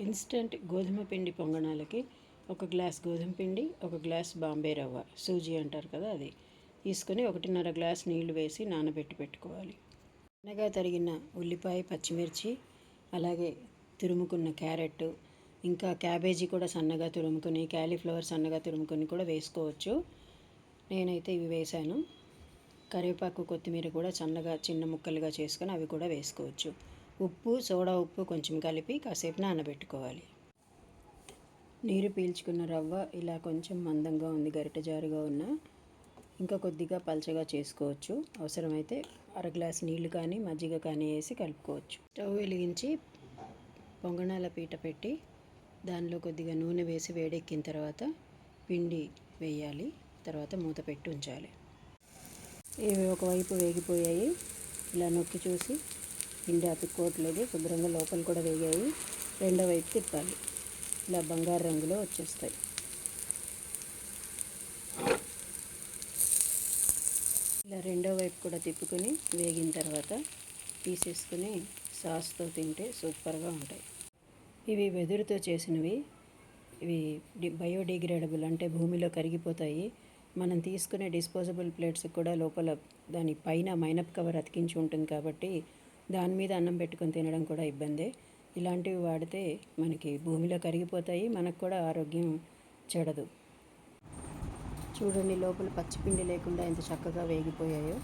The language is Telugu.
ఇన్స్టెంట్ గోధుమ పిండి పొంగనాలకి ఒక గ్లాస్ గోధుమ పిండి, ఒక గ్లాస్ బాంబే రవ్వ, సూజీ అంటారు కదా, అది తీసుకొని 1.5 గ్లాస్ నీళ్లు వేసి నానబెట్టి పెట్టుకోవాలి. సన్నగా తరిగిన ఉల్లిపాయ, పచ్చిమిర్చి, అలాగే తురుముకున్న క్యారెట్, ఇంకా క్యాబేజీ కూడా సన్నగా తురుముకొని, క్యాలీఫ్లవర్ సన్నగా తురుముకొని కూడా వేసుకోవచ్చు. నేనైతే ఇవి వేశాను. కరివేపాకు, కొత్తిమీర కూడా సన్నగా చిన్న ముక్కలుగా చేసుకొని అవి కూడా వేసుకోవచ్చు. ఉప్పు, సోడా ఉప్పు కొంచెం కలిపి కాసేపు నానబెట్టుకోవాలి. నీరు పీల్చుకున్న రవ్వ ఇలా కొంచెం మందంగా ఉంది, గరిటె జారుగా ఉన్న, ఇంకా కొద్దిగా పల్చగా చేసుకోవచ్చు. అవసరమైతే 1/2 గ్లాస్ నీళ్లు కానీ మజ్జిగ కానీ వేసి కలుపుకోవచ్చు. స్టవ్ వెలిగించి పొంగనాల పీట పెట్టి దానిలో కొద్దిగా నూనె వేసి వేడెక్కిన తర్వాత పిండి వేయాలి. తర్వాత మూత పెట్టి ఉంచాలి. ఇవి ఒకవైపు వేగిపోయాయి. ఇలా నొక్కి చూసి పిండి అతుక్కోవట్లేదు, శుభ్రంగా లోపల కూడా వేగాయి. రెండో వైపు తిప్పాలి. ఇలా బంగారు రంగులో వచ్చేస్తాయి. ఇలా రెండో వైపు కూడా తిప్పుకొని వేగిన తర్వాత తీసేసుకుని సాస్తో తింటే సూపర్గా ఉంటాయి. ఇవి వెదురుతో చేసినవి. ఇవి బయోడిగ్రేడబుల్, అంటే భూమిలో కరిగిపోతాయి. మనం తీసుకునే డిస్పోజబుల్ ప్లేట్స్ కూడా లోపల దాని పైన మైనప్ కవర్ అతికించి ఉంటుంది కాబట్టి దాని మీద అన్నం పెట్టుకొని తినడం కూడా ఇబ్బందే. ఇలాంటివి వాడితే మనకి భూమిలో కరిగిపోతాయి, మనకు కూడా ఆరోగ్యం చెడదు. చూడండి, లోపల పచ్చిపిండి లేకుండా ఎంత చక్కగా వేగిపోయాయో.